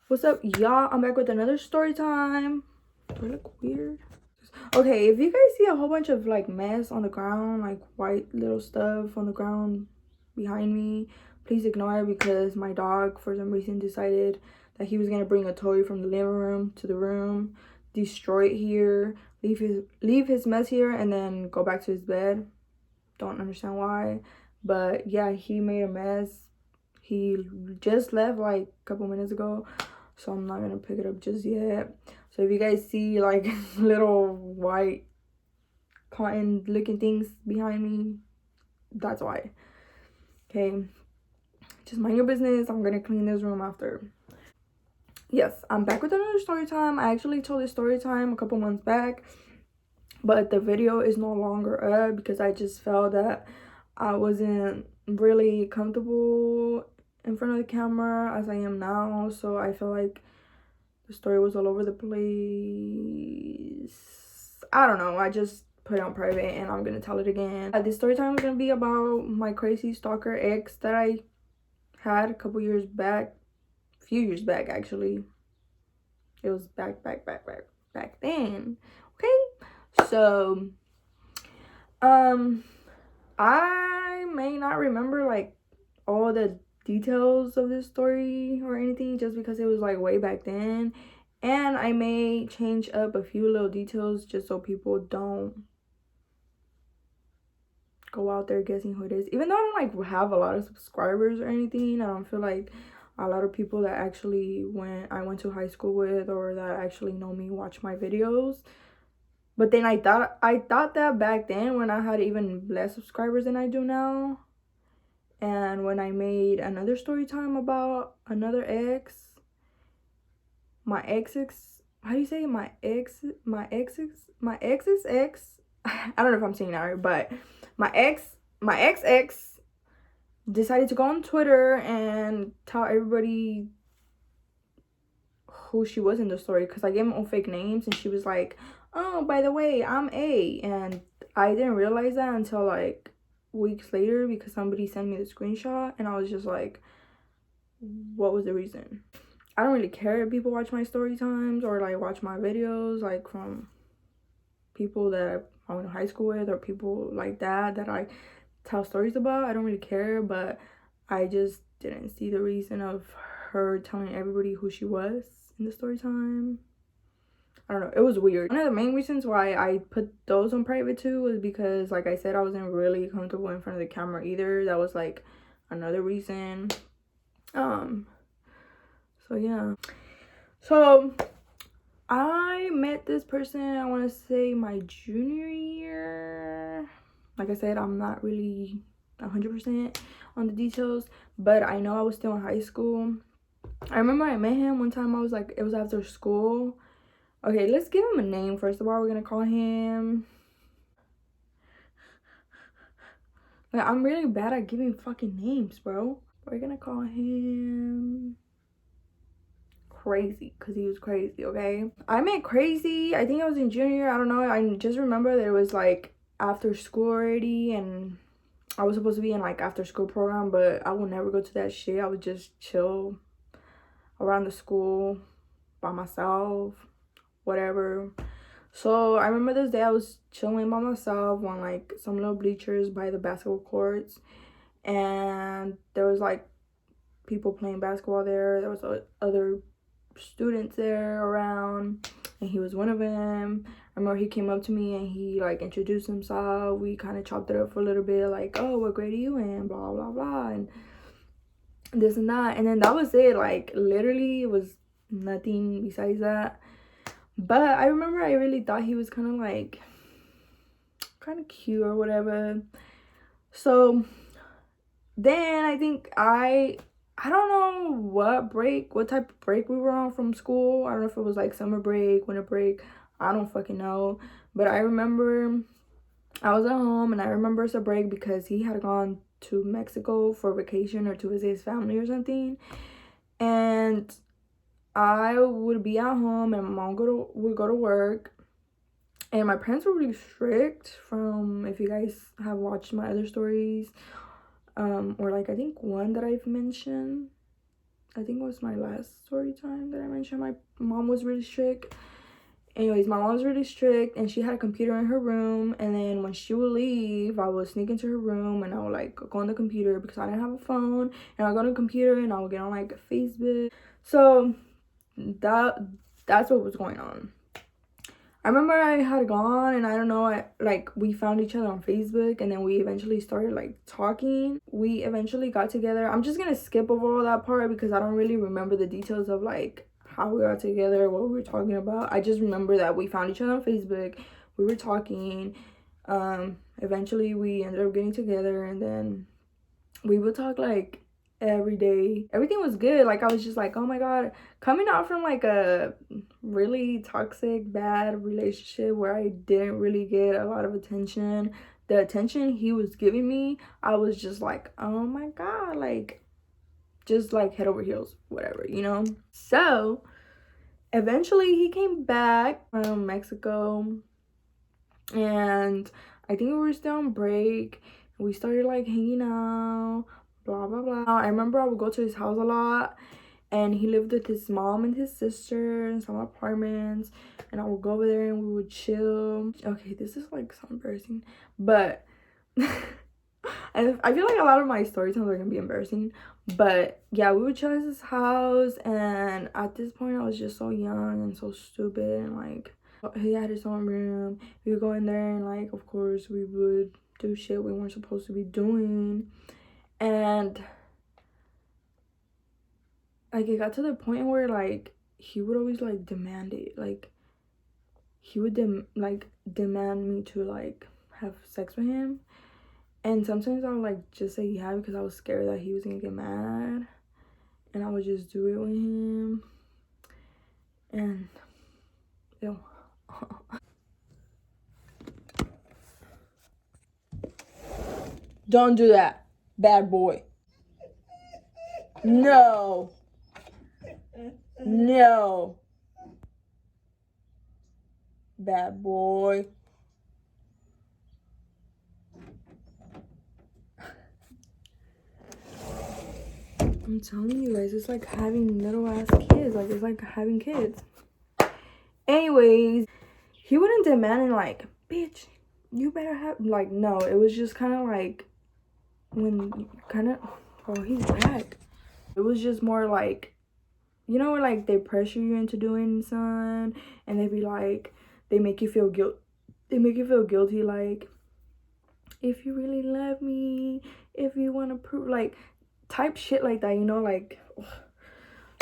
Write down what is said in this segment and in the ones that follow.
What's up, y'all? I'm back with another story time. Do I look weird? Okay, if you guys see a whole bunch of like mess on the ground, like white little stuff on the ground behind me, please ignore it because my dog for some reason decided that he was gonna bring a toy from the living room to the room, destroy it here, leave his mess here, and then go back to his bed. Don't understand why, but yeah, he made a mess. He just left like a couple minutes ago, so I'm not gonna pick it up just yet. So if you guys see like little white cotton looking things behind me, that's why. Okay, just mind your business. I'm gonna clean this room after. Yes, I'm back with another story time. I actually told this story time a couple months back, but the video is no longer up because I just felt that I wasn't really comfortable in front of the camera as I am now. So I feel like the story was all over the place. I don't know. I just put it on private and I'm gonna tell it again. This story time is gonna be about my crazy stalker ex that I had a couple years back. A few years back, actually. It was back then. Okay. So, I may not remember like all the details of this story or anything just because it was like way back then, and I may change up a few little details just so people don't go out there guessing who it is. Even though I don't like have a lot of subscribers or anything, I don't feel like a lot of people that actually I went to high school with or that actually know me watch my videos. But then I thought that back then when I had even less subscribers than I do now, and when I made another story time about another ex, my ex's, how do you say it? My ex's ex. I don't know if I'm saying that right, but my ex decided to go on Twitter and tell everybody who she was in the story, because I gave them all fake names and she was like, oh, by the way, I'm A. And I didn't realize that until like weeks later because somebody sent me the screenshot and I was just like, what was the reason? I don't really care if people watch my story times or like watch my videos like from people that I went to high school with or people like that I tell stories about. I don't really care, but I just didn't see the reason of her telling everybody who she was in the story time. I don't know, it was weird. One of the main reasons why I put those on private too was because, like I said, I wasn't really comfortable in front of the camera either. That was like another reason. So yeah, so I met this person, I want to say my junior year. Like I said, I'm not really 100% on the details, but I know I was still in high school. I remember I met him one time. I was like, it was after school. Okay, let's give him a name first of all. We're gonna call him, like, I'm really bad at giving fucking names, bro. We're gonna call him Crazy because he was crazy. Okay, I met Crazy, I think I was in junior, I don't know. I just remember there was like after school already and I was supposed to be in like after school program, but I would never go to that shit. I would just chill around the school by myself, whatever. So I remember this day I was chilling by myself on like some little bleachers by the basketball courts, and there was like people playing basketball there. There was other students there around, and he was one of them. I remember he came up to me and he like introduced himself. We kind of chopped it up for a little bit, like, oh, what grade are you in, blah blah blah, and this and that. And then that was it. Like literally it was nothing besides that. But I remember I really thought he was kind of cute or whatever. So then I think I don't know what type of break we were on from school. I don't know if it was like summer break, winter break, I don't fucking know. But I remember I was at home and I remember it's a break because he had gone to Mexico for vacation or to visit his family or something. And I would be at home and my mom would go to work. And my parents were really strict, from if you guys have watched my other stories. Or like I think one that I've mentioned. I think it was my last story time that I mentioned my mom was really strict. Anyways, my mom was really strict and she had a computer in her room, and then when she would leave, I would sneak into her room and I would like go on the computer because I didn't have a phone, and I would go on the computer and I would get on like Facebook. So that's what was going on. I remember I had gone and I don't know, we found each other on Facebook, and then we eventually started like talking. We eventually got together. I'm just gonna skip over all that part because I don't really remember the details of like how we got together, what we were talking about. I just remember that we found each other on Facebook. We were talking. Eventually we ended up getting together, and then we would talk like every day. Everything was good. Like I was just like, oh my god, coming out from like a really toxic bad relationship where I didn't really get a lot of attention, the attention he was giving me, I was just like, oh my god, like just like head over heels, whatever, you know. So eventually he came back from Mexico, and I think we were still on break. We started like hanging out, blah blah blah. I remember I would go to his house a lot, and he lived with his mom and his sister in some apartments, and I would go over there and we would chill. Okay, this is like so embarrassing, but I feel like a lot of my story times are gonna be embarrassing. But yeah, we would chill at his house, and at this point I was just so young and so stupid, and like he had his own room. We would go in there and like of course we would do shit we weren't supposed to be doing. And like it got to the point where like he would always like demand it. Like he would demand me to like have sex with him. And sometimes I would like just say yeah because I was scared that he was gonna get mad, and I would just do it with him. And ew. Don't do that, bad boy. No. No. Bad boy. I'm telling you guys, it's like having little ass kids. Like it's like having kids. Anyways, he wouldn't demand it like, bitch, you better have, like, no. It was just kind of like when kind of, oh, he's back. It was just more like, you know, like they pressure you into doing something, and they be like, they make you feel guilty, like, if you really love me, if you want to prove, like, type shit like that, you know, like, ugh.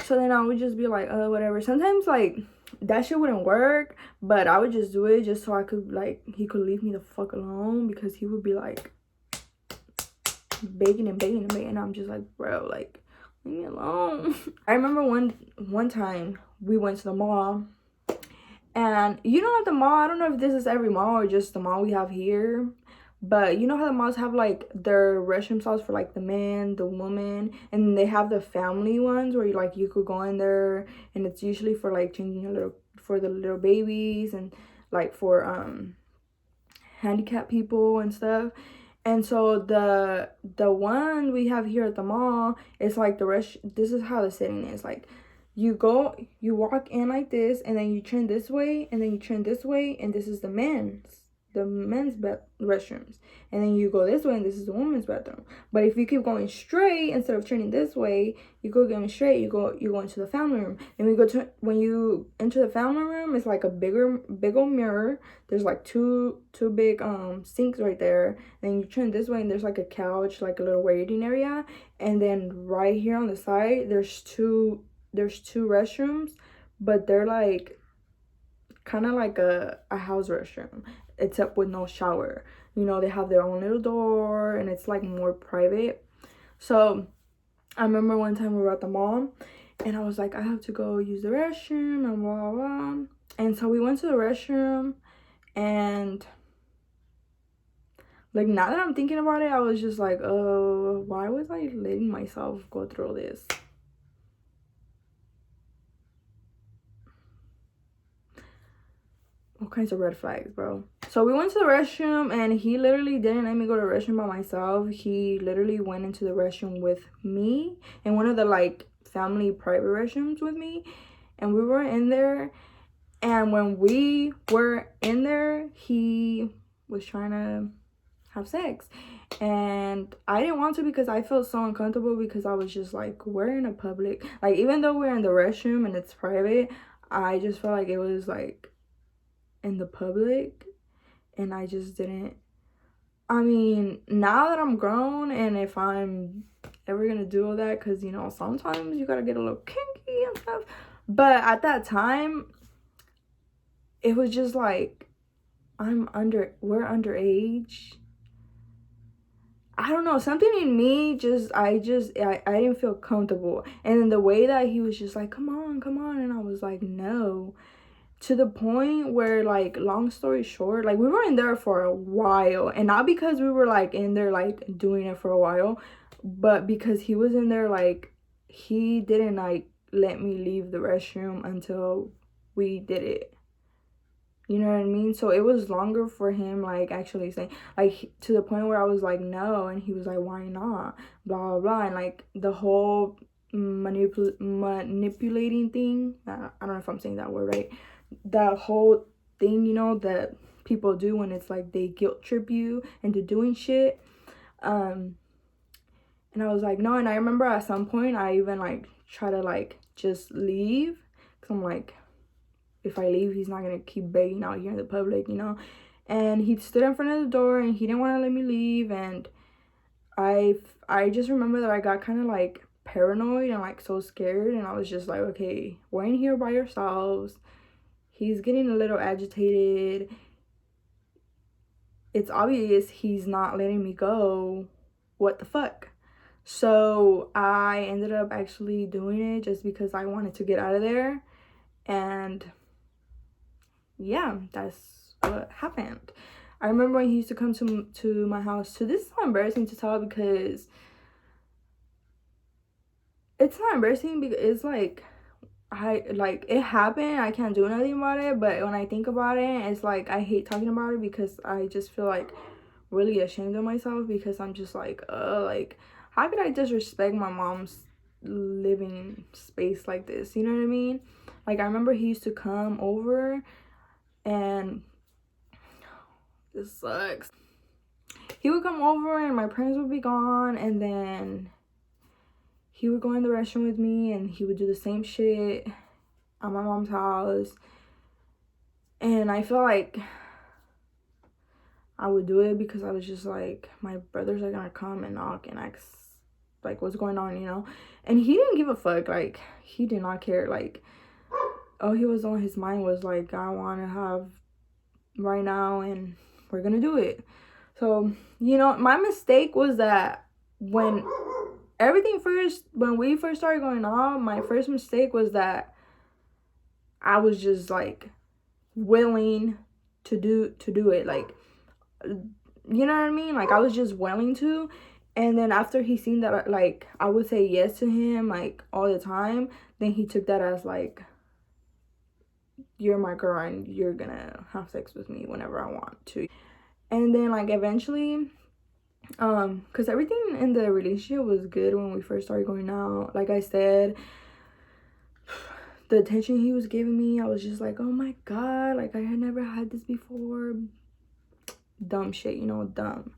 So then I would just be like, whatever. Sometimes like that shit wouldn't work, but I would just do it just so I could like, he could leave me the fuck alone, because he would be like begging and begging and begging, and I'm just like, bro, like, leave me alone. I remember one time we went to the mall, and you know at the mall, I don't know if this is every mall or just the mall we have here, but you know how the malls have like their restroom stalls for like the man, the woman, and they have the family ones where you could go in there, and it's usually for like changing for the little babies, and like for handicapped people and stuff. And so the one we have here at the mall is like this is how the setting is. Like you walk in like this, and then you turn this way, and then you turn this way, and this is the men's restrooms, and then you go this way, and this is the women's bathroom. But if you keep going straight instead of turning this way, you go going straight, you go into the family room. And when you enter the family room, it's like a big old mirror. There's like two big sinks right there. And then you turn this way, and there's like a couch, like a little waiting area. And then right here on the side, there's two restrooms, but they're like kind of like a house restroom, except with no shower. You know, they have their own little door, and it's like more private. So I remember one time we were at the mall, and I was like, I have to go use the restroom and blah blah. And so we went to the restroom, and like now that I'm thinking about it, I was just like, oh, why was I letting myself go through this? All kinds of red flags, bro. So we went to the restroom, and he literally didn't let me go to the restroom by myself. He literally went into the restroom with me and one of the like family private restrooms with me, and we were in there, and when we were in there, he was trying to have sex, and I didn't want to because I felt so uncomfortable, because I was just like, we're in a public, like, even though we're in the restroom and it's private, I just felt like it was like in the public, and I just didn't. I mean, now that I'm grown, and if I'm ever gonna do all that, because, you know, sometimes you gotta get a little kinky and stuff, but at that time, it was just like, we're underage. I don't know, something in me I didn't feel comfortable. And then the way that he was just like, come on, and I was like, no. To the point where, like, long story short, like, we were in there for a while, and not because we were like in there like doing it for a while, but because he was in there, like, he didn't like let me leave the restroom until we did it. You know what I mean? So it was longer for him, like, actually saying, like, to the point where I was like, no, and he was like, why not? Blah, blah, blah. And, like, the whole manipulating thing, I don't know if I'm saying that word right, that whole thing, you know, that people do when it's like they guilt trip you into doing shit. And I was like, no. And I remember at some point I even like try to like just leave, because I'm like, if I leave, he's not gonna keep begging out here in the public, you know. And he stood in front of the door, and he didn't want to let me leave. And I just remember that I got kind of like paranoid and like so scared, and I was just like, okay, we're in here by ourselves. He's getting a little agitated. It's obvious he's not letting me go. What the fuck? So I ended up actually doing it just because I wanted to get out of there. And yeah, that's what happened. I remember when he used to come to my house. So this is so embarrassing to tell, because it's not embarrassing, because it's like, it happened. I can't do nothing about it. But when I think about it, it's like I hate talking about it, because I just feel like really ashamed of myself, because I'm just like, like, how could I disrespect my mom's living space like this? You know what I mean? Like, I remember he used to come over, and this sucks. He would come over, and my parents would be gone, and then he would go in the restroom with me, and he would do the same shit at my mom's house. And I feel like I would do it because I was just like, my brothers are gonna come and knock and ask like what's going on, you know. And he didn't give a fuck. Like, he did not care. Like, all he was on his mind was like, I want to have right now, and we're gonna do it. So, you know, my mistake was that when we first started going on, my first mistake was that I was just like willing to do it. Like, you know what I mean? Like, I was just willing to. And then after he seen that, like, I would say yes to him like all the time, then he took that as like, you're my girl and you're gonna have sex with me whenever I want to. And then like eventually, because everything in the relationship was good when we first started going out. Like I said, the attention he was giving me, I was just like, oh my god, like I had never had this before. Dumb shit, you know, dumb.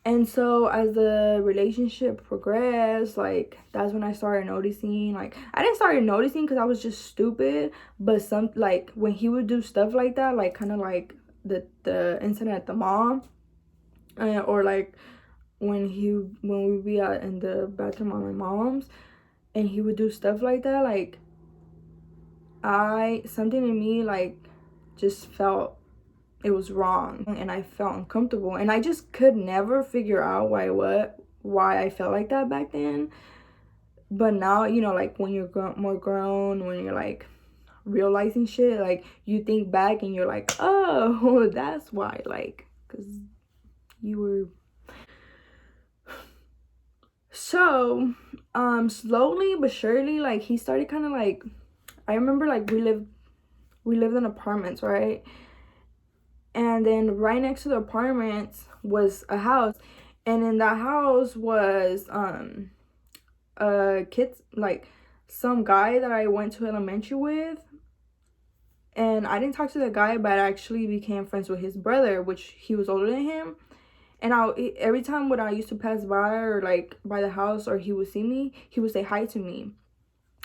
And so as the relationship progressed, like, that's when I started noticing, like, I didn't start noticing because I was just stupid, but some, like, when he would do stuff like that, like, kind of like the incident at the mall, or like when we'd be out in the bathroom at my mom's, and he would do stuff like that, like, something in me, like, just felt it was wrong, and I felt uncomfortable, and I just could never figure out why I felt like that back then. But now, you know, like, when you're more grown, when you're like realizing shit, like, you think back and you're like, oh, that's why, like, because you were. So slowly but surely, like, he started kind of like, I remember, like, we lived in apartments, right? And then right next to the apartments was a house, and in that house was kids, like, some guy that I went to elementary with, and I didn't talk to the guy, but I actually became friends with his brother, which he was older than him. And every time when I used to pass by, or like by the house, or he would see me, he would say hi to me.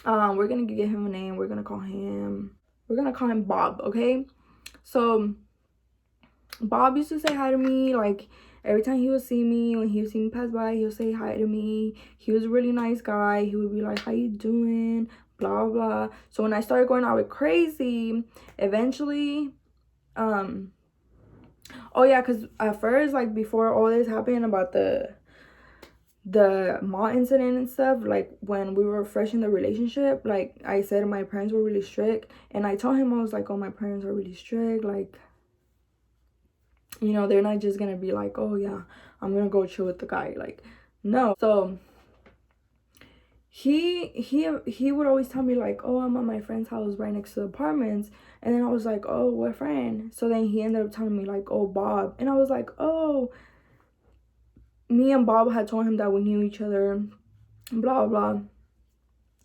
We're gonna give him a name. We're gonna call him Bob, okay? So Bob used to say hi to me, like every time he would see me, when he would see me pass by, he would say hi to me. He was a really nice guy. He would be like, how you doing, blah blah. So when I started going out with Crazy, eventually, oh yeah, because at first, like before all this happened about the mall incident and stuff, like when we were fresh in the relationship, like I said, my parents were really strict, and I told him, I was like, oh, my parents are really strict, like, you know, they're not just gonna be like, oh yeah, I'm gonna go chill with the guy, like, no. So he would always tell me like, oh, I'm at my friend's house right next to the apartments. And then I was like, oh, what friend? So then he ended up telling me like, oh, Bob. And I was like, oh, me and Bob had told him that we knew each other, blah blah.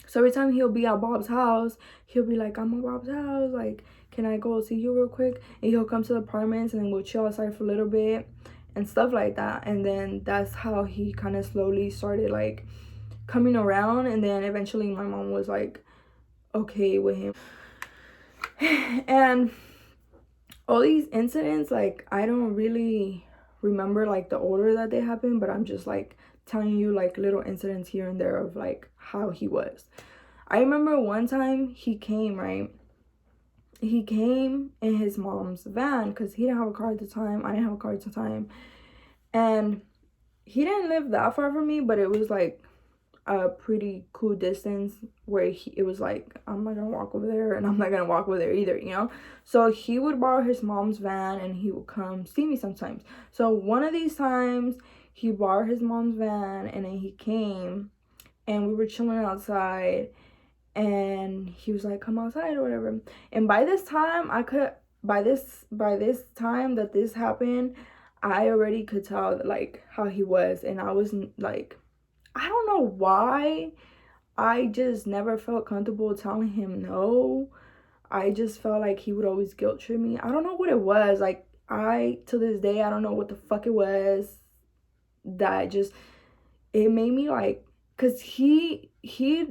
So every time he'll be at Bob's house, he'll be like, I'm at Bob's house, like, can I go see you real quick? And he'll come to the apartments, and then we'll chill outside for a little bit and stuff like that. And then that's how he kind of slowly started like coming around. And then eventually my mom was like okay with him. And all these incidents, like, I don't really remember like the order that they happened, but I'm just like telling you like little incidents here and there of like how he was. I remember one time he came, right? He came in his mom's van because he didn't have a car at the time. I didn't have a car at the time. And he didn't live that far from me, but it was like a pretty cool distance where it was like, I'm not gonna walk over there and I'm not gonna walk over there either, you know? So he would borrow his mom's van and he would come see me sometimes. So one of these times he borrowed his mom's van and then he came and we were chilling outside, and he was like, come outside or whatever. And by this time by this time that this happened, I already could tell like how he was. And I was like, I don't know why, I just never felt comfortable telling him no. I just felt like he would always guilt trip me. I don't know what it was. Like, to this day, I don't know what the fuck it was that just, it made me like, because he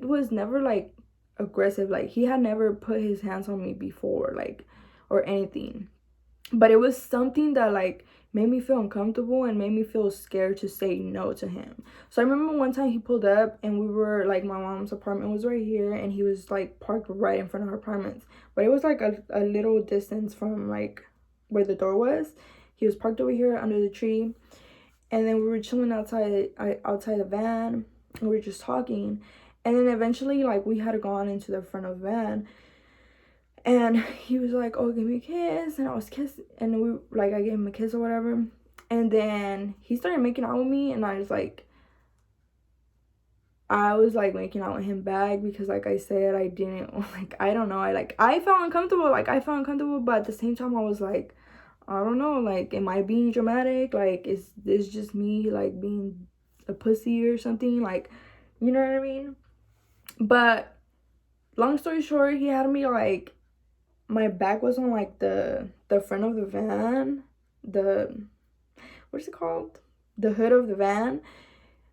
was never like aggressive. Like, he had never put his hands on me before, like, or anything. But it was something that like made me feel uncomfortable and made me feel scared to say no to him. So I remember one time he pulled up and we were like, my mom's apartment was right here and he was like parked right in front of our apartments, but it was like a little distance from like where the door was. He was parked over here under the tree, and then we were chilling outside the van, and we were just talking. And then eventually, like, we had gone into the front of the van, and he was like, oh, give me a kiss. And I was kissing, and I gave him a kiss or whatever. And then he started making out with me, and I was like making out with him back, because like I said, I didn't, like, I don't know, I felt uncomfortable, but at the same time I was like, I don't know, like, am I being dramatic? Like, is this just me like being a pussy or something? Like, you know what I mean? But long story short, he had me like, my back was on like the front of the van, what is it called, the hood of the van.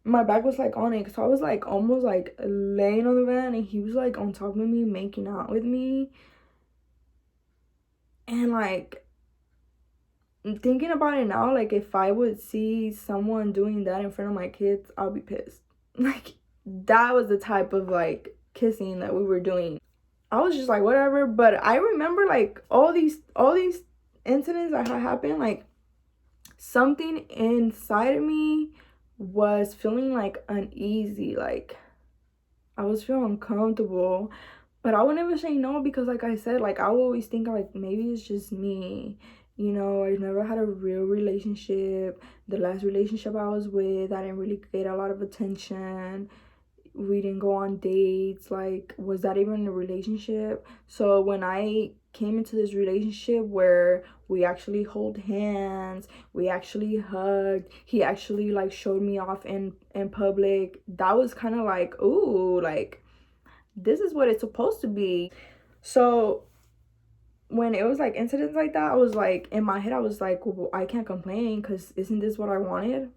My back was like on it, so I was like almost like laying on the van, and he was like on top of me making out with me. And like, thinking about it now, like, if I would see someone doing that in front of my kids, I'll be pissed. Like, that was the type of like kissing that we were doing. I was just like, whatever. But I remember like all these incidents that had happened, like, something inside of me was feeling like uneasy. Like, I was feeling uncomfortable, but I would never say no, because like I said, like, I would always think like, maybe it's just me, you know. I've never had a real relationship. The last relationship I was with, I didn't really get a lot of attention. We didn't go on dates. Like, was that even a relationship? So when I came into this relationship where we actually hold hands, we actually hugged, he actually like showed me off in public, that was kind of like, ooh, like, this is what it's supposed to be. So when it was like incidents like that, I was like, in my head I was like, well, I can't complain, because isn't this what I wanted?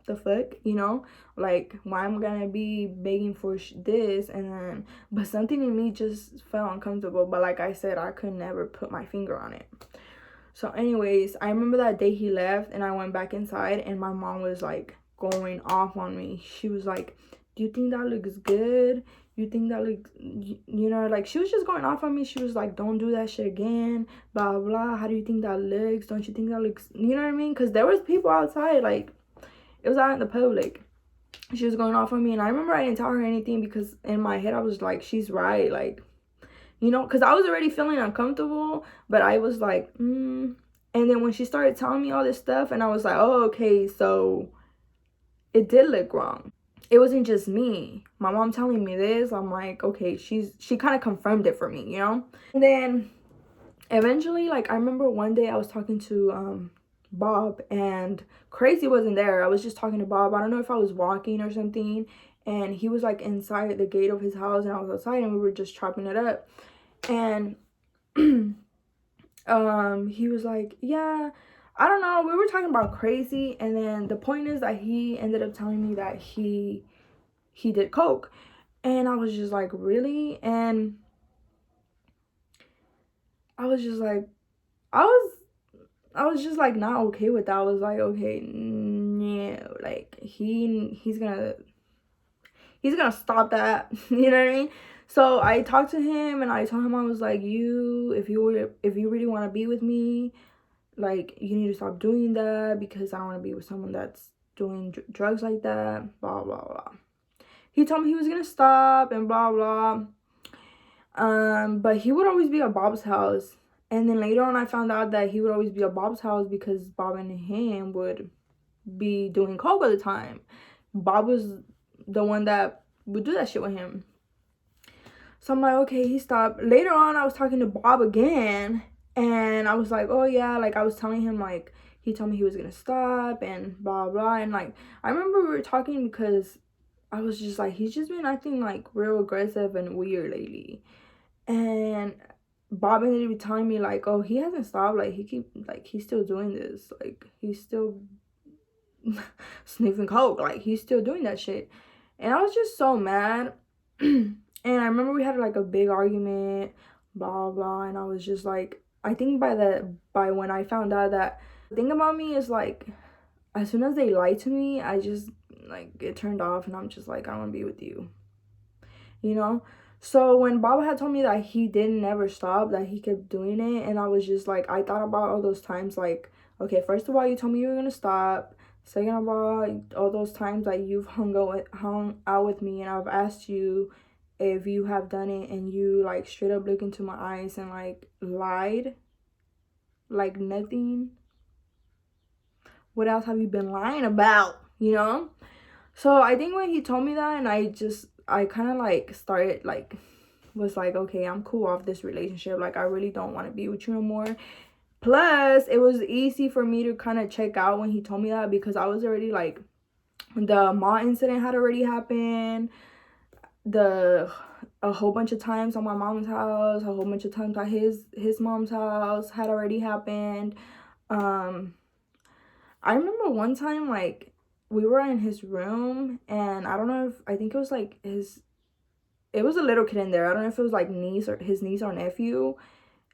The fuck, you know? Like, why am I gonna be begging for this? And then, but something in me just felt uncomfortable. But like I said, I could never put my finger on it. So anyways, I remember that day he left and I went back inside, and my mom was like going off on me. She was like, do you think that looks good? You think that looks, you know, like, she was just going off on me. She was like, don't do that shit again, blah blah blah. How do you think that looks? Don't you think that looks, you know what I mean? Because there was people outside, like, it was out in the public. She was going off on me, and I remember I didn't tell her anything, because in my head I was like, she's right, like, you know, because I was already feeling uncomfortable, but I was like, And then when she started telling me all this stuff, and I was like, oh, okay, so it did look wrong. It wasn't just me. My mom telling me this, I'm like, okay, she kind of confirmed it for me, you know? And then eventually, like, I remember one day I was talking to Bob, and Crazy wasn't there. I was just talking to Bob. I don't know if I was walking or something, and he was like inside the gate of his house, and I was outside, and we were just chopping it up. And he was like, yeah, I don't know, we were talking about Crazy, and then the point is that he ended up telling me that he did coke. And I was just like, really? And I was just like, I was just like not okay with that. I was like, okay, no, like, he's gonna stop that. You know what I mean? So I talked to him, and I told him, I was like, if you really want to be with me, like, you need to stop doing that, because I don't want to be with someone that's doing drugs like that, blah blah blah. He told me he was gonna stop and blah blah. But he would always be at Bob's house, and then later on I found out that he would always be at Bob's house because Bob and him would be doing coke all the time. Bob was the one that would do that shit with him. So I'm like, okay, he stopped. Later on, I was talking to Bob again, and I was like, oh yeah, like, I was telling him, like, he told me he was gonna stop and blah blah. And like, I remember we were talking, because I was just like, he's just been acting like real aggressive and weird lately. And Bob ended up telling me, like, oh, he hasn't stopped, like, he's still doing this, like, he's still sniffing coke, like, he's still doing that shit. And I was just so mad. And I remember we had like a big argument, blah blah, and I was just like, I think by when I found out that, the thing about me is, like, as soon as they lie to me, I just like get turned off, and I'm just like, I don't want to be with you, you know? So when Bob had told me that he didn't ever stop, that he kept doing it, and I was just like, I thought about all those times, like, okay, first of all, you told me you were gonna stop. Second of all, all those times that you've hung out with me, and I've asked you if you have done it, and you like straight up look into my eyes and like lied like nothing. What else have you been lying about, you know? So I think when he told me that, and I kind of like started like, was like, okay, I'm cool off this relationship, like, I really don't want to be with you no more. Plus it was easy for me to kind of check out when he told me that, because I was already like, the mall incident had already happened, a whole bunch of times on my mom's house, a whole bunch of times at his mom's house had already happened. I remember one time, like, we were in his room, and I don't know if, I think it was like it was a little kid in there. I don't know if it was like his niece or nephew.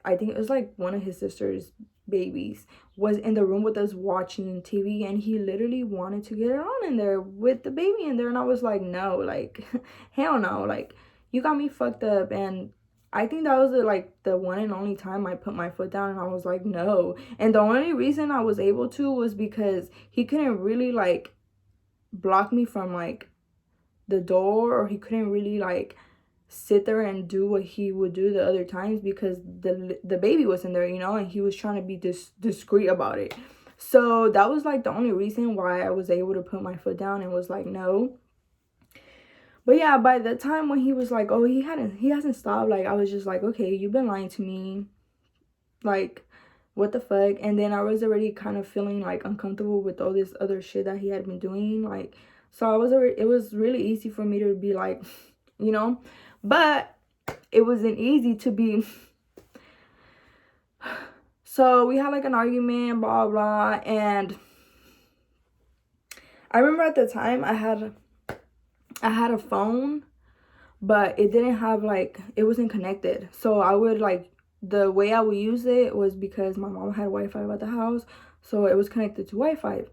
I think it was like one of his sister's babies was in the room with us watching TV, and he literally wanted to get it on in there with the baby in there, and I was like, no, like, hell no, like, you got me fucked up. And I think that was the one and only time I put my foot down, and I was like, no. And the only reason I was able to was because he couldn't really like block me from like the door, or he couldn't really like sit there and do what he would do the other times, because the baby was in there, you know, and he was trying to be discreet about it. So that was like the only reason why I was able to put my foot down and was like, no. But yeah, by the time when he was like, oh, he hasn't stopped, like, I was just like, okay, you've been lying to me, like, what the fuck. And then I was already kind of feeling like uncomfortable with all this other shit that he had been doing, like, so it was really easy for me to be like, you know. But it wasn't easy to be. So we had like an argument, blah blah, and I remember at the time I had a phone, but it didn't have like, it wasn't connected. So I would like, the way I would use it was because my mom had Wi-Fi at the house, so it was connected to Wi-Fi.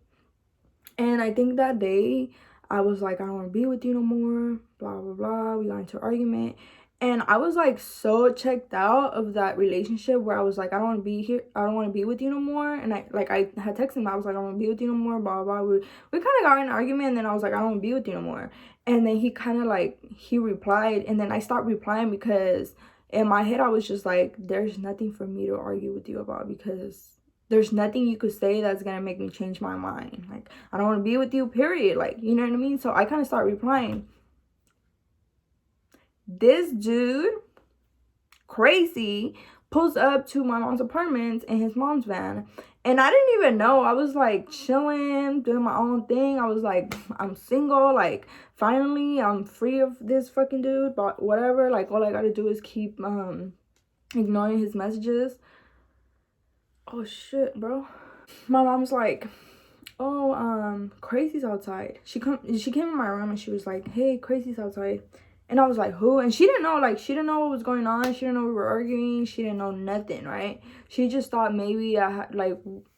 And I think that day I was like, I don't want to be with you no more, blah blah blah. We got into an argument, and I was like so checked out of that relationship where I was like, I don't want to be here, I don't want to be with you no more. And I had texted him, I was like, I don't want to be with you no more, blah blah. We kind of got in an argument, and then I was like, I don't want to be with you no more. And then he kind of like, he replied, and then I stopped replying because in my head I was just like, there's nothing for me to argue with you about, because there's nothing you could say that's gonna make me change my mind. Like, I don't want to be with you, period. Like, you know what I mean? So I kind of start replying. This dude, crazy, pulls up to my mom's apartment in his mom's van, and I didn't even know. I was like chilling, doing my own thing. I was like, I'm single, like finally I'm free of this fucking dude, but whatever. Like, all I gotta do is keep ignoring his messages. Oh shit, bro. My mom's like, oh, Crazy's outside. She came in my room and she was like, hey, Crazy's outside. And I was like, who? And she didn't know, like, she didn't know what was going on. She didn't know we were arguing. She didn't know nothing, right? She just thought maybe I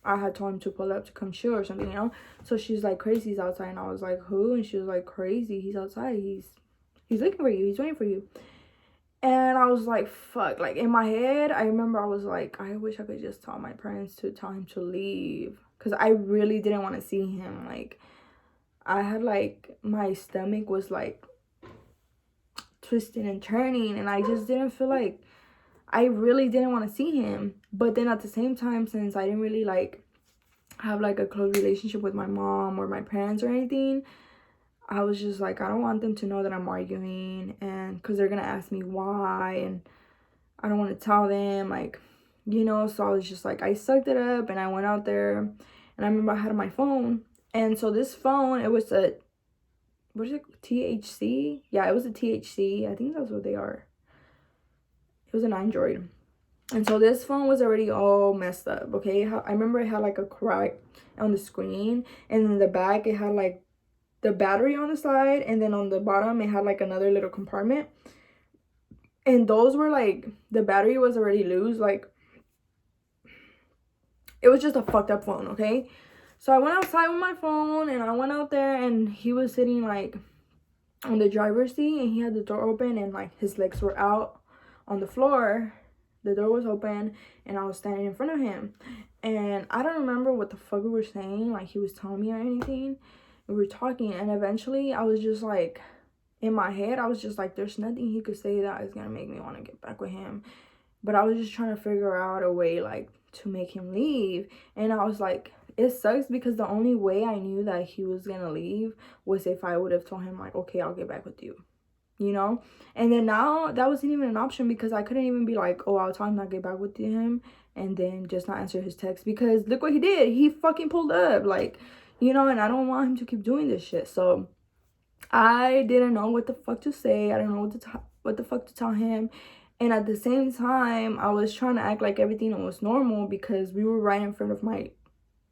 had told him to pull up to come chill or something, you know? So she's like, Crazy's outside. And I was like, who? And she was like, Crazy, he's outside. He's looking for you. He's waiting for you. And I was like, fuck. Like, in my head, I remember I was like, I wish I could just tell my parents to tell him to leave. Because I really didn't want to see him. Like, I had, like, my stomach was, like, twisting and turning. And I just didn't feel like, I really didn't want to see him. But then at the same time, since I didn't really, like, have, like, a close relationship with my mom or my parents or anything, I was just like, I don't want them to know that I'm arguing, and because they're gonna ask me why, and I don't want to tell them, like, you know. So I was just like, I sucked it up, and I went out there, and I remember I had my phone, and so this phone, it was a, what is it, THC? Yeah, it was a THC. I think that's what they are. It was an Android. And so this phone was already all messed up, okay? I remember it had like a crack on the screen, and in the back it had like the battery on the side, and then on the bottom it had like another little compartment, and those were like, the battery was already loose. Like, it was just a fucked up phone, okay? So I went outside with my phone, and I went out there, and he was sitting like on the driver's seat, and he had the door open, and like his legs were out on the floor. The door was open, and I was standing in front of him, and I don't remember what the fuck we were saying, like he was telling me or anything. We were talking, and eventually I was just like, in my head I was just like, there's nothing he could say that is gonna make me want to get back with him. But I was just trying to figure out a way like to make him leave. And I was like, it sucks because the only way I knew that he was gonna leave was if I would have told him like, okay, I'll get back with you, you know. And then now that wasn't even an option, because I couldn't even be like, oh, I'll tell him not get back with him and then just not answer his text, because look what he did. He fucking pulled up, like, you know. And I don't want him to keep doing this shit. So I didn't know what the fuck to say. I don't know what the fuck to tell him. And at the same time, I was trying to act like everything was normal, because we were right in front of my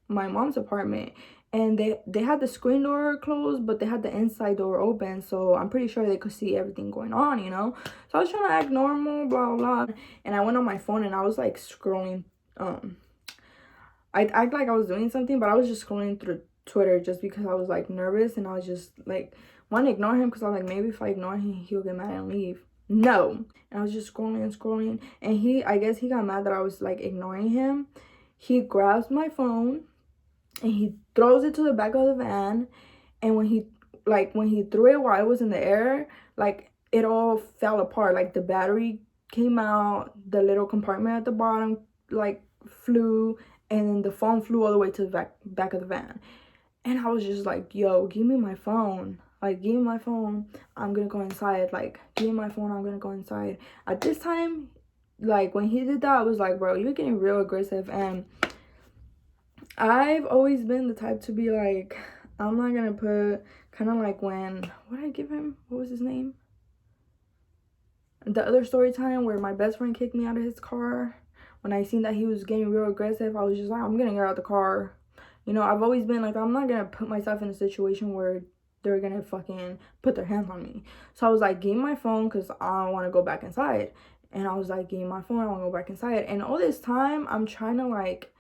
mom's apartment, and they had the screen door closed, but they had the inside door open, so I'm pretty sure they could see everything going on, you know. So I was trying to act normal, blah blah, and I went on my phone, and I was like scrolling. I act like I was doing something, but I was just scrolling through Twitter just because I was like nervous, and I was just like, want to ignore him, because I was like, maybe if I ignore him, he'll get mad and leave. No. And I was just scrolling and scrolling, and I guess he got mad that I was like ignoring him. He grabs my phone and he throws it to the back of the van, and when he threw it while it was in the air, like it all fell apart. Like the battery came out, the little compartment at the bottom like flew, and then the phone flew all the way to the back of the van. And I was just like, yo, give me my phone. Like, give me my phone. I'm gonna go inside. Like, give me my phone. I'm gonna go inside. At this time, like, when he did that, I was like, bro, you're getting real aggressive. And I've always been the type to be like, I'm not gonna put, kind of like when, what did I give him? What was his name? the other story time where my best friend kicked me out of his car. When I seen that he was getting real aggressive, I was just like, I'm gonna get out the car. You know, I've always been like, I'm not gonna put myself in a situation where they're gonna fucking put their hands on me. So I was like, give me my phone because I don't want to go back inside. And I was like, give me my phone, I want to go back inside. And all this time, I'm trying to like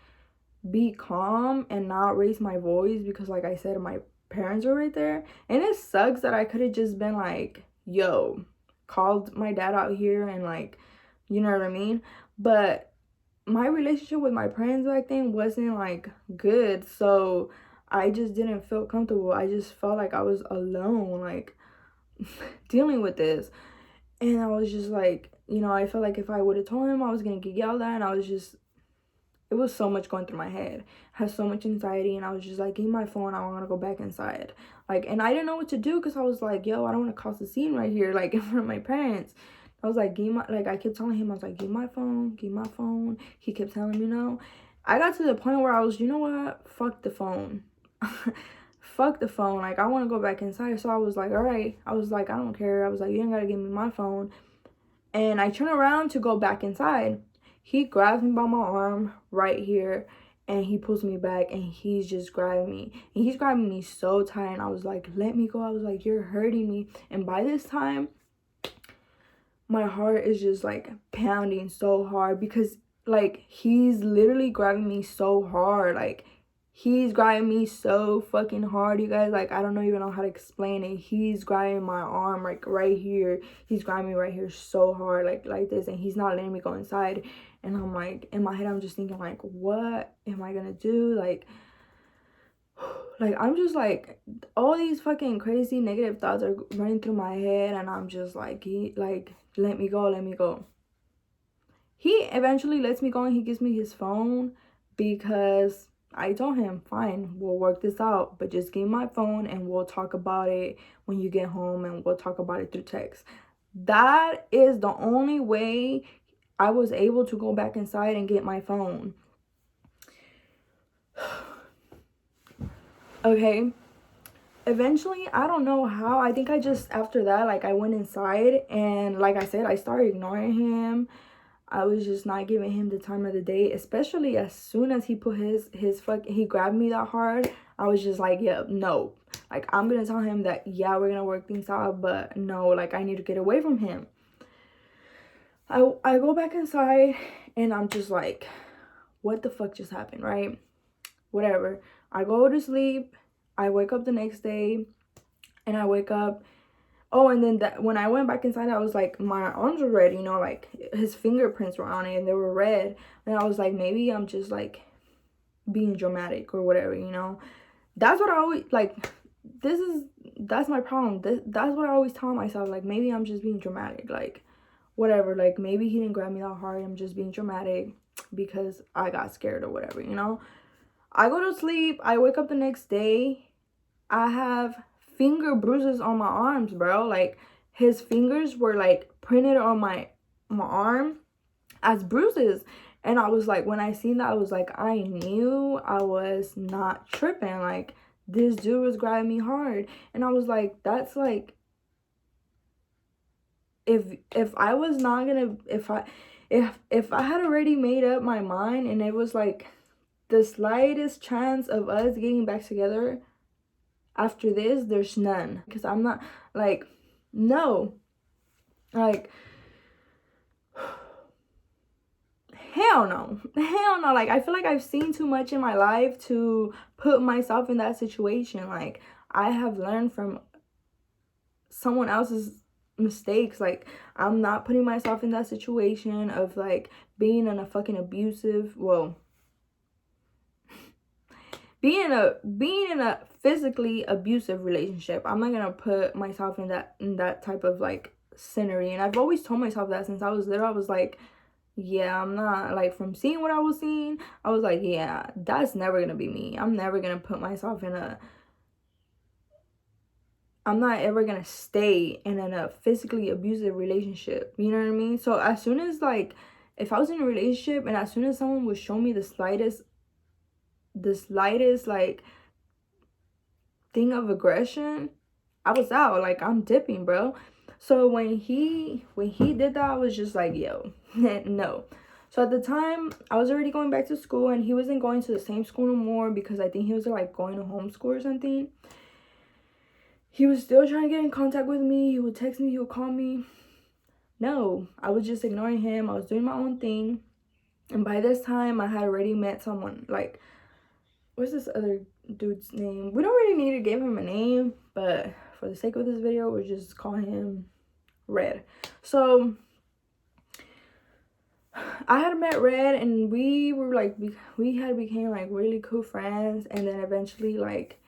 be calm and not raise my voice because, like I said, my parents are right there. And it sucks that I could have just been like, yo, called my dad out here and like, you know what I mean? But my relationship with my parents back then wasn't like good, so I just didn't feel comfortable. I just felt like I was alone, like dealing with this. And I was just like, you know, I felt like if I would have told him, I was gonna get yelled at. And I was just, it was so much going through my head. I had so much anxiety, and I was just like, give me my phone, I want to go back inside. Like, and I didn't know what to do because I was like, yo, I don't want to cause a scene right here, like in front of my parents. I was like, I kept telling him, I was like, give my phone, give my phone. He kept telling me no. I got to the point where I was, you know what? Fuck the phone. Fuck the phone. Like, I want to go back inside. So I was like, all right. I was like, I don't care. I was like, you ain't got to give me my phone. And I turn around to go back inside. He grabs me by my arm right here. And he pulls me back, and he's just grabbing me. And he's grabbing me so tight. And I was like, let me go. I was like, you're hurting me. And by this time, my heart is just like pounding so hard because like he's literally grabbing me so hard. Like he's grabbing me so fucking hard, you guys. Like I don't even know how to explain it. He's grabbing my arm like right here. He's grabbing me right here so hard, like this, and he's not letting me go inside. And I'm like, in my head, I'm just thinking like, what am I gonna do? Like I'm just like, all these fucking crazy negative thoughts are running through my head, and I'm just like, let me go, let me go. He eventually lets me go, and he gives me his phone because I told him, fine, we'll work this out, but just give me my phone and we'll talk about it when you get home, and we'll talk about it through text. That is the only way I was able to go back inside and get my phone. Okay, eventually, I don't know how, I think I just, after that, like I went inside, and like I said, I started ignoring him. I was just not giving him the time of the day, especially as soon as he put he grabbed me that hard. I was just like, yeah, no, like I'm gonna tell him that, yeah, we're gonna work things out, but no, like I need to get away from him. I go back inside, and I'm just like, what the fuck just happened, right? Whatever. I go to sleep. I wake up the next day, and I wake up. Oh, and then when I went back inside, I was like, my arms were red, you know, like his fingerprints were on it and they were red. And I was like, maybe I'm just like being dramatic or whatever, you know. That's what I always like. That's my problem. That's what I always tell myself. Like, maybe I'm just being dramatic. Like, whatever. Like, maybe he didn't grab me that hard. I'm just being dramatic because I got scared or whatever, you know. I go to sleep. I wake up the next day. I have finger bruises on my arms, bro. Like his fingers were like printed on my arm as bruises. And I was like, when I seen that, I was like, I knew I was not tripping. Like this dude was grabbing me hard. And I was like, that's like, if I was not gonna, if I had already made up my mind, and it was like the slightest chance of us getting back together after this, there's none. Because I'm not like, no, like hell no. Like I feel like I've seen too much in my life to put myself in that situation. Like I have learned from someone else's mistakes. Like I'm not putting myself in that situation of like being in a fucking abusive, well, being in a physically abusive relationship. I'm not gonna put myself in that type of like scenery. And I've always told myself that since I was little. I was like, yeah, I'm not, like, from seeing what I was seeing, I was like, yeah, that's never gonna be me. I'm never gonna put myself in a, I'm not ever gonna stay in a physically abusive relationship. You know what I mean? So as soon as, like, if I was in a relationship and as soon as someone would show me the slightest like thing of aggression, I was out. Like, I'm dipping, bro. So when he did that, I was just like, yo, no. So at the time, I was already going back to school, and he wasn't going to the same school no more because I think he was like going to homeschool or something. He was still trying to get in contact with me. He would text me, he would call me. No, I was just ignoring him. I was doing my own thing. And by this time, I had already met someone. Like, what's this other dude's name? We don't really need to give him a name, but for the sake of this video, we're just calling him Red. So I had met Red, and we were like, we had became like really cool friends. And then eventually, like,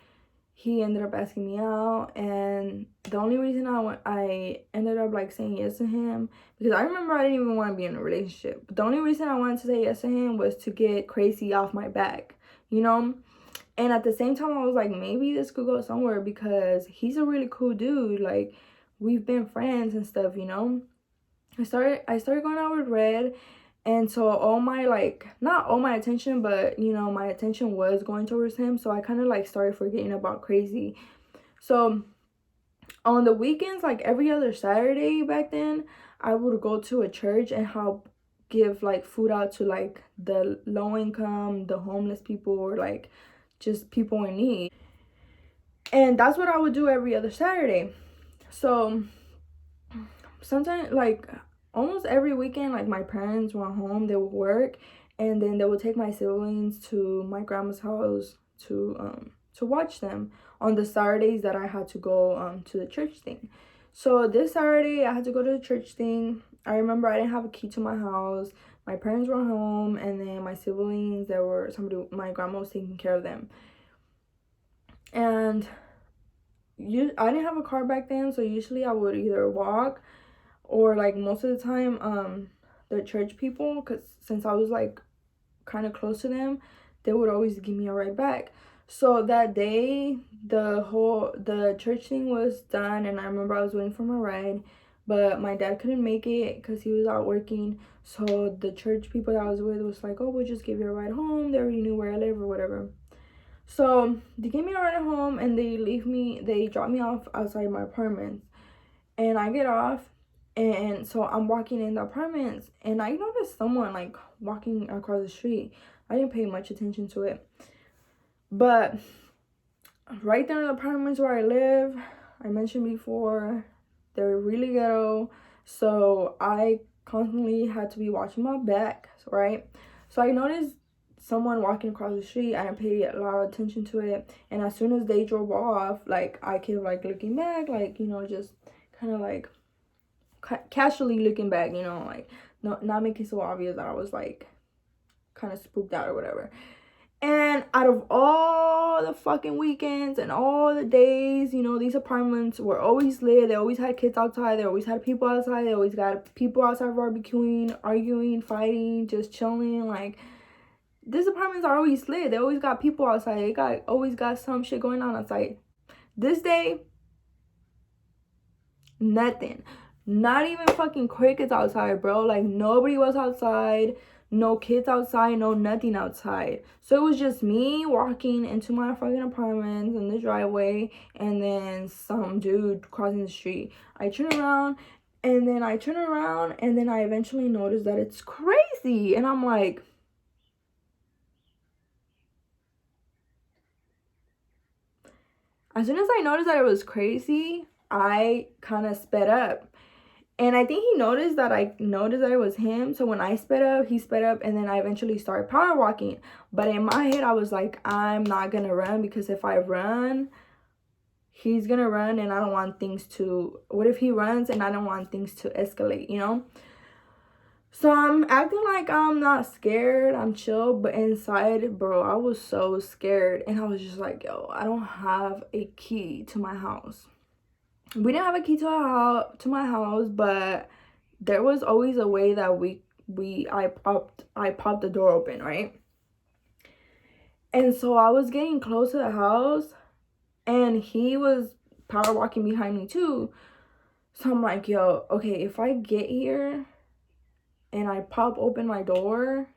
he ended up asking me out, and the only reason I ended up like saying yes to him, because I remember I didn't even want to be in a relationship, but the only reason I wanted to say yes to him was to get Crazy off my back, you know. And at the same time, I was like, maybe this could go somewhere because he's a really cool dude. Like, we've been friends and stuff, you know. I started going out with Red, and so all my, like, not all my attention, but, you know, my attention was going towards him. So I kind of like started forgetting about Crazy. So on the weekends, like every other Saturday back then, I would go to a church and help give like food out to like the low income, the homeless people, or like just people in need. And that's what I would do every other Saturday. So sometimes, like almost every weekend, like my parents were home, they would work, and then they would take my siblings to my grandma's house to watch them on the Saturdays that I had to go to the church thing. So this Saturday I had to go to the church thing. I remember I didn't have a key to my house. My parents were home, and then my siblings, my grandma was taking care of them. And I didn't have a car back then, so usually I would either walk, or like most of the time the church people, because since I was like kind of close to them, they would always give me a ride back. So that day, the church thing was done, and I remember I was waiting for my ride, but my dad couldn't make it because he was out working. So the church people that I was with was like, oh, we'll just give you a ride home. They already knew where I live or whatever. So they gave me a ride home, and they dropped me off outside my apartment. And I get off, and so I'm walking in the apartments, and I noticed someone like walking across the street. I didn't pay much attention to it, but right there in the apartments where I live, I mentioned before, they're really ghetto, so I constantly had to be watching my back, right? So I noticed someone walking across the street. I didn't pay a lot of attention to it, and as soon as they drove off, like I kept like looking back, like, you know, just kind of like casually looking back, you know, like not making so obvious that I was like kind of spooked out or whatever. And out of all the fucking weekends and all the days, you know, these apartments were always lit. They always had kids outside. They always had people outside. They always got people outside barbecuing, arguing, fighting, just chilling. Like, these apartments are always lit. They always got people outside. They always got some shit going on outside. This day, nothing. Not even fucking crickets outside, bro. Like, nobody was outside. No kids outside. No nothing outside. So it was just me walking into my fucking apartment in the driveway, and then some dude crossing the street. I turn around, and then I eventually notice that it's Crazy. And I'm like, as soon as I noticed that it was Crazy, I kind of sped up. And I think he noticed that it was him. So when I sped up, he sped up, and then I eventually started power walking. But in my head, I was like, I'm not going to run, because if I run, he's going to run, and I don't want things to... What if he runs and I don't want things to escalate, you know? So I'm acting like I'm not scared. I'm chill. But inside, bro, I was so scared. And I was just like, yo, I don't have a key to my house. We didn't have a key to my house, but there was always a way that I popped the door open, right? And so I was getting close to the house, and he was power walking behind me too. So I'm like, yo, okay, if I get here and I pop open my door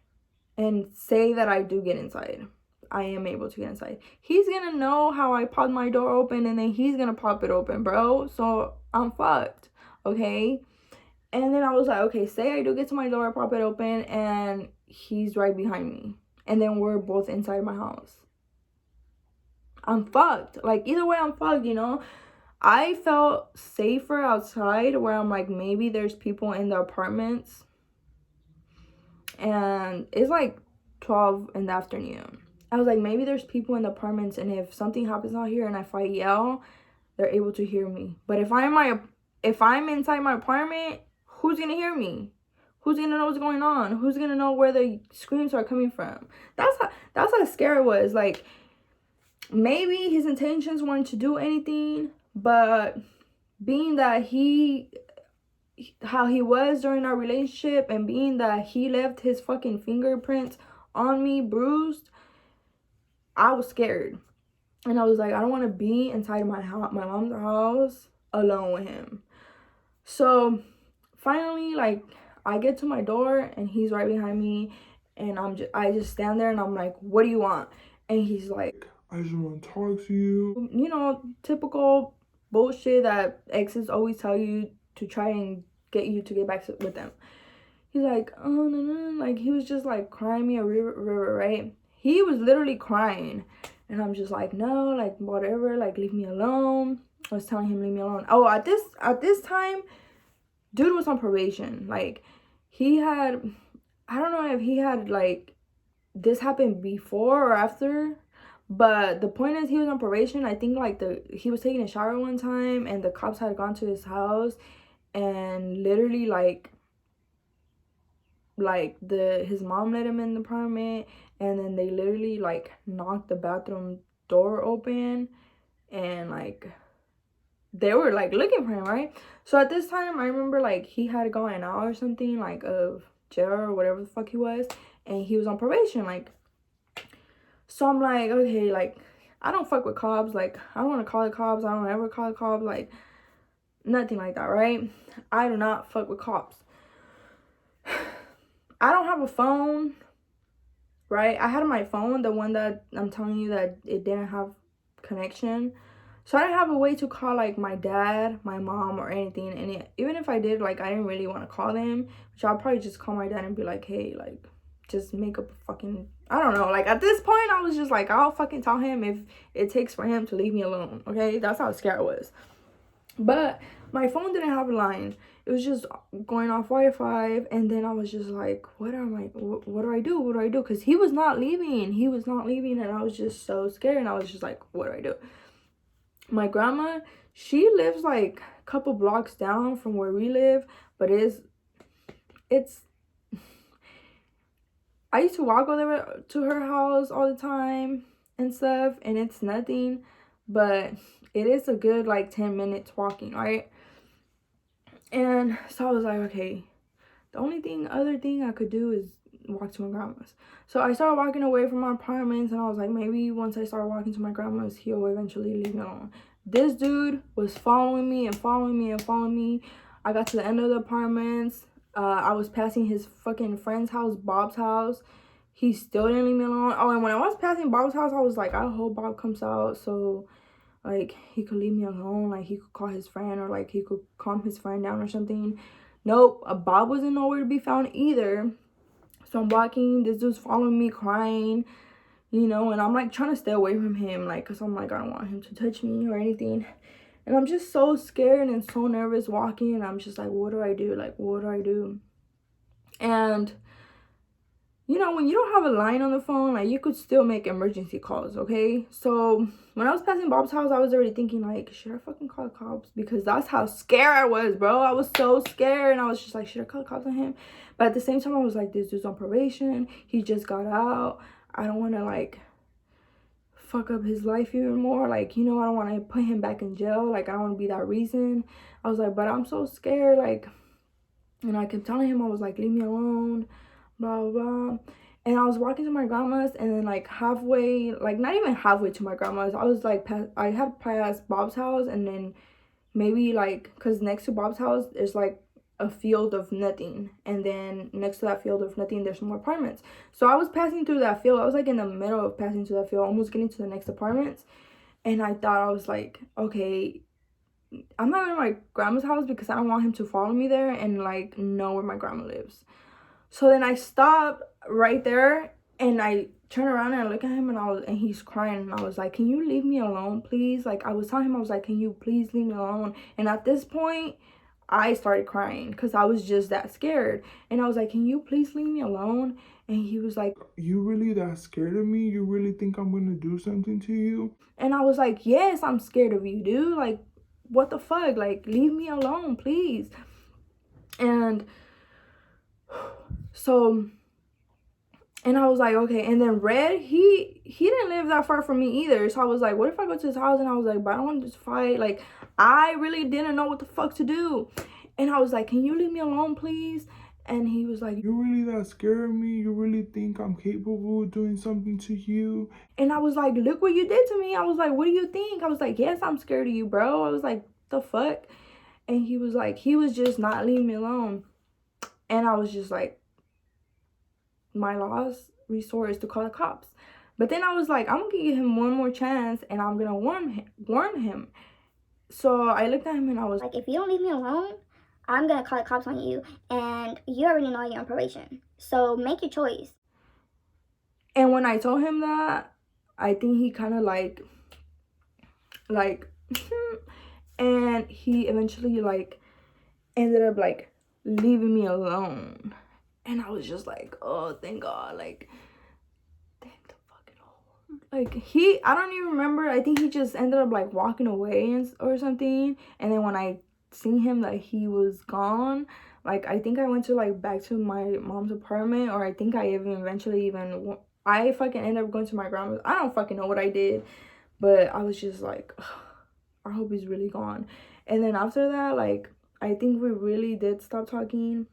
and say that I do get inside, I am able to get inside, he's gonna know how I popped my door open, and then he's gonna pop it open, bro. So I'm fucked. okay? And then I was like, okay, say I do get to my door, pop it open, and he's right behind me. And then we're both inside my house. I'm fucked. Like, either way, I'm fucked, you know? I felt safer outside where I'm like, maybe there's people in the apartments. And it's like 12 in the afternoon. I was like, maybe there's people in the apartments, and if something happens out here and if I yell, they're able to hear me. But if I'm inside my apartment, who's gonna hear me? Who's gonna know what's going on? Who's gonna know where the screams are coming from? That's how scary it was. Like, maybe his intentions weren't to do anything, but being that how he was during our relationship, and being that he left his fucking fingerprints on me bruised, I was scared. And I was like, I don't want to be inside my mom's house alone with him. So finally, like, I get to my door and he's right behind me, and I just stand there and I'm like, what do you want? And he's like, I just want to talk to you. You know, typical bullshit that exes always tell you to try and get you to get back with them. He's like, oh, no. Like, he was just like crying me a river, right? He was literally crying. And I'm just like, no, like, whatever, like, leave me alone. I was telling him, leave me alone. Oh, at this time, dude was on probation. Like, he had, I don't know if he had, like, this happened before or after, but the point is, he was on probation. I think, like, he was taking a shower one time, and the cops had gone to his house, and literally, like his mom let him in the apartment, and then they literally, like, knocked the bathroom door open, and, like, they were, like, looking for him, right? So at this time, I remember, like, he had gone out or something, like, of jail or whatever the fuck he was, and he was on probation, like. So I'm like, okay, like, I don't fuck with cops. Like, I don't want to call the cops. I don't ever call the cops. Like, nothing like that, right? I do not fuck with cops. I don't have a phone, right? I had my phone, the one that I'm telling you that it didn't have connection. So I didn't have a way to call, like, my dad, my mom, or anything. And even if I did, like, I didn't really want to call them. Which I'll probably just call my dad and be like, hey, like, just make up a fucking, I don't know. Like, at this point, I was just like, I'll fucking tell him if it takes for him to leave me alone, okay? That's how scared I was. But my phone didn't have a line. It was just going off Wi-Fi. And then I was just like, what do I do? Because he was not leaving. And I was just so scared. And I was just like, what do I do? My grandma, she lives, like, a couple blocks down from where we live. But it's I used to walk over to her house all the time and stuff, and it's nothing, but it is a good, like, 10 minutes walking, right? And so I was like, okay, the other thing I could do is walk to my grandma's. So I started walking away from my apartments, and I was like, maybe once I start walking to my grandma's, he'll eventually leave me alone. This dude was following me. I got to the end of the apartments. I was passing his fucking friend's house, Bob's house. He still didn't leave me alone. Oh, and when I was passing Bob's house, I was like, I hope Bob comes out so, like, he could leave me alone. Like, he could call his friend, or, like, he could calm his friend down or something. Nope, Bob wasn't nowhere to be found either. So I'm walking. This dude's following me, crying, you know, and I'm, like, trying to stay away from him, like, because I'm like, I don't want him to touch me or anything. And I'm just so scared and so nervous walking. And I'm just like, what do I do? Like, what do I do? And, you know, when you don't have a line on the phone, like, you could still make emergency calls, okay? So when I was passing Bob's house, I was already thinking, like, should I fucking call the cops? Because that's how scared I was, bro. I was so scared. And I was just like, should I call the cops on him? But at the same time, I was like, this dude's on probation. He just got out. I don't want to, like, fuck up his life even more. Like, you know, I don't want to put him back in jail. Like, I don't want to be that reason. I was like, but I'm so scared. Like, and I kept telling him, I was like, leave me alone, blah, blah, blah. And I was walking to my grandma's, and then, like, halfway, like, not even halfway to my grandma's, I was, like, I had passed Bob's house, and then maybe, like, because next to Bob's house, there's, like, a field of nothing, and then next to that field of nothing, there's some more apartments. So I was passing through that field. I was, like, in the middle of passing through that field, almost getting to the next apartments, and I thought, I was like, okay, I'm not going to my grandma's house because I don't want him to follow me there and like know where my grandma lives. So then I stopped right there and I turn around and I look at him and he's crying, and I was like, can you leave me alone, please? Like, I was telling him, I was like, can you please leave me alone? And at this point, I started crying because I was just that scared. And I was like, can you please leave me alone? And he was like, you really that scared of me? You really think I'm gonna do something to you? and I was like, yes, I'm scared of you, dude. Like, what the fuck? Like, leave me alone, please. And so, and I was like, okay. And then Red, he didn't live that far from me either. So I was like, what if I go to his house? And I was like, but I don't want to just fight. Like, I really didn't know what the fuck to do. And I was like, can you leave me alone, please? And he was like, you really that scared of me? You really think I'm capable of doing something to you? and I was like, look what you did to me. I was like, what do you think? I was like, yes, I'm scared of you, bro. I was like, the fuck? And he was like, he was just not leaving me alone. And I was just like, my last resort is to call the cops. But then I was like, I'm gonna give him one more chance and I'm gonna warn him. So I looked at him and I was like, if you don't leave me alone, I'm gonna call the cops on you, and you already know you're on probation. So make your choice. And when I told him that, I think he kind of like and he eventually like ended up like leaving me alone. And I was just like, oh, thank God. Like, thank the fucking Lord. Like, I don't even remember. I think he just ended up like walking away or something. And then when I seen him, like, he was gone. Like, I think I went to like back to my mom's apartment, or I think I I fucking ended up going to my grandma's. I don't fucking know what I did, but I was just like, ugh, I hope he's really gone. And then after that, like, I think we really did stop talking.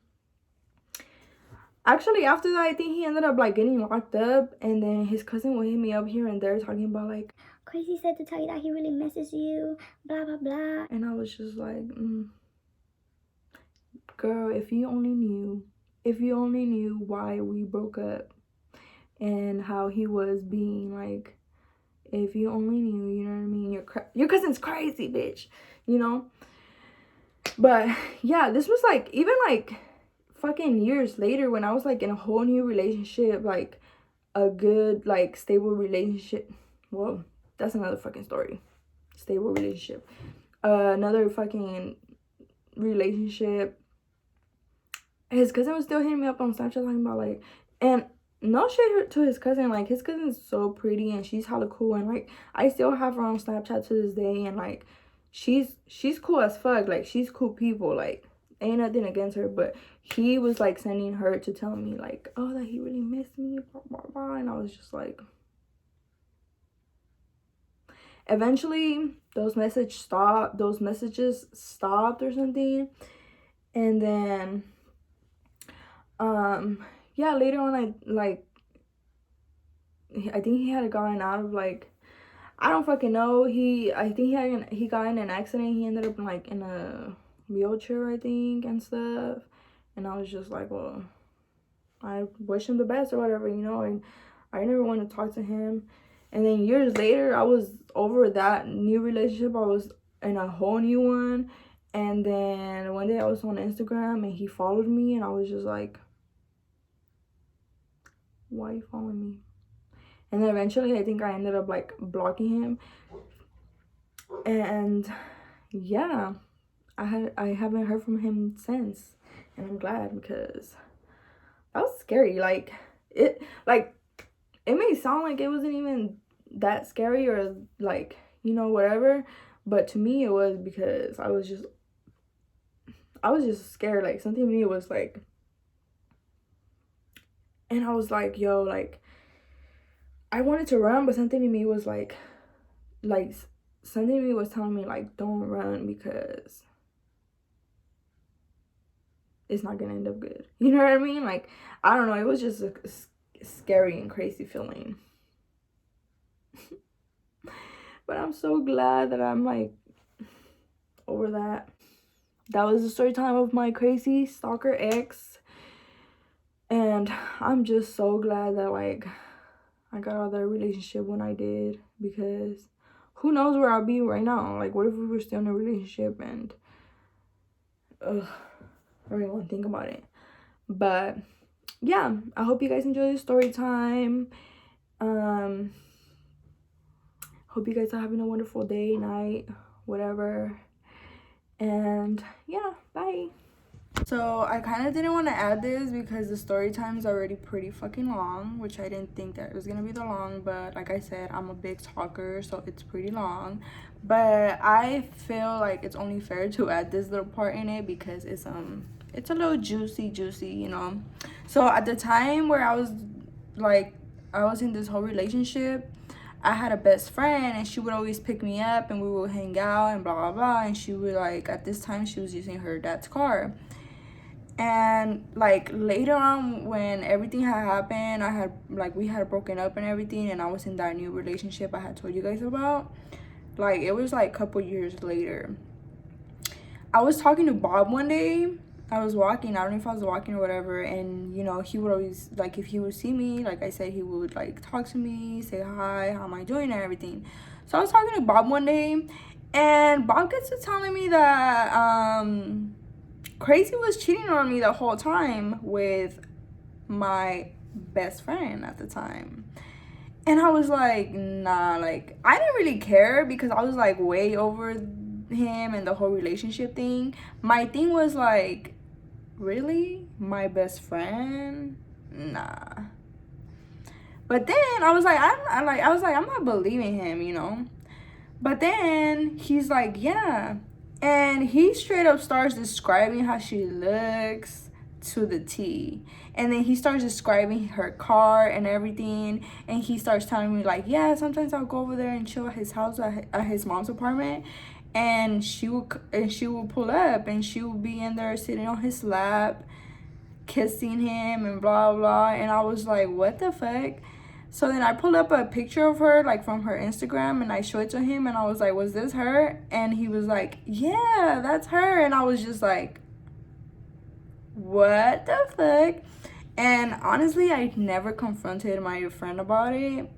Actually, after that, I think he ended up like getting locked up, and then his cousin would hit me up here and there talking about like, Crazy said to tell you that he really misses you, blah blah blah. and I was just like, girl, if you only knew why we broke up and how he was being like, if you only knew, you know what I mean? Your cousin's crazy, bitch, you know? But yeah, this was like, even like fucking years later when I was like in a whole new relationship, like a good, like stable relationship. Well, that's another fucking story. Stable relationship. Another fucking relationship. His cousin was still hitting me up on Snapchat talking about like, and no shade to his cousin, like his cousin's so pretty and she's hella cool, and like I still have her on Snapchat to this day, and like she's cool as fuck. Like, she's cool people, like ain't nothing against her, but he was like sending her to tell me like, oh, that he really missed me, blah blah blah. And I was just like, eventually those messages stopped or something. And then yeah, later on I think he had gotten out of like, I don't fucking know. I think he got in an accident. He ended up like in a wheelchair, I think, and stuff. And I was just like, well, I wish him the best or whatever, you know. And I never want to talk to him. And then years later, I was over that new relationship. I was in a whole new one. And then one day I was on Instagram and he followed me, and I was just like, why are you following me? And then eventually I think I ended up like blocking him. And yeah, I haven't heard from him since, and I'm glad, because that was scary. Like, it may sound like it wasn't even that scary, or like, you know, whatever, but to me it was, because I was just scared. Like, something in me was like, and I was like, yo, like, I wanted to run, but something in me was like something in me was telling me like, don't run, because it's not gonna end up good. You know what I mean? Like, I don't know, it was just a scary and crazy feeling. But I'm so glad that I'm like over that. That was the story time of my crazy stalker ex, and I'm just so glad that like I got out of that relationship when I did, because who knows where I'll be right now. Like, what if we were still in a relationship and I don't even want to think about it. But yeah, I hope you guys enjoy the story time. Hope you guys are having a wonderful day, night, whatever. And yeah, bye. So I kind of didn't want to add this because the story time is already pretty fucking long, which I didn't think that it was gonna be that long, but like I said, I'm a big talker, so it's pretty long. But I feel like it's only fair to add this little part in it because it's a little juicy, you know. So at the time where I was in this whole relationship, I had a best friend and she would always pick me up and we would hang out and blah blah blah, and she would, like, at this time she was using her dad's car. And like later on, when everything had happened, we had broken up and everything, and I was in that new relationship I had told you guys about. Like, it was like a couple years later. I was talking to Bob one day. I was walking, I don't know if I was walking or whatever, and you know, he would always, like, if he would see me, like I said, he would like talk to me, say hi, how am I doing and everything. So I was talking to Bob one day, and Bob gets to telling me that Crazy was cheating on me the whole time with my best friend at the time. And I was like, nah, like, I didn't really care because I was like way over him and the whole relationship thing. My thing was like, really? My best friend? Nah. But then I was like, I'm not believing him, you know? But then he's like, yeah. And he straight up starts describing how she looks to the T. And then he starts describing her car and everything. And he starts telling me, like, yeah, sometimes I'll go over there and chill at his house, at his mom's apartment. And she will pull up and she will be in there sitting on his lap, kissing him and blah, blah. And I was like, what the fuck? So then I pulled up a picture of her, like, from her Instagram, and I showed it to him, and I was like, was this her? And he was like, yeah, that's her. And I was just like, what the fuck? And honestly, I never confronted my friend about it.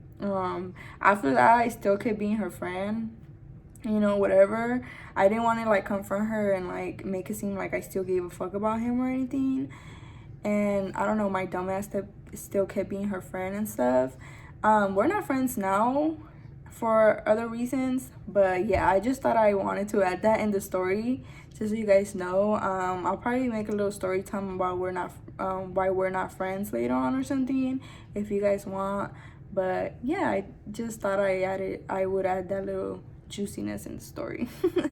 After that, I still kept being her friend, you know, whatever. I didn't want to, like, confront her and, like, make it seem like I still gave a fuck about him or anything. And I don't know, my dumbass still kept being her friend and stuff. We're not friends now for other reasons, but yeah, I just thought I wanted to add that in the story just so you guys know. I'll probably make a little story time about why we're not friends later on or something if you guys want. But yeah, I just thought I would add that little juiciness in the story.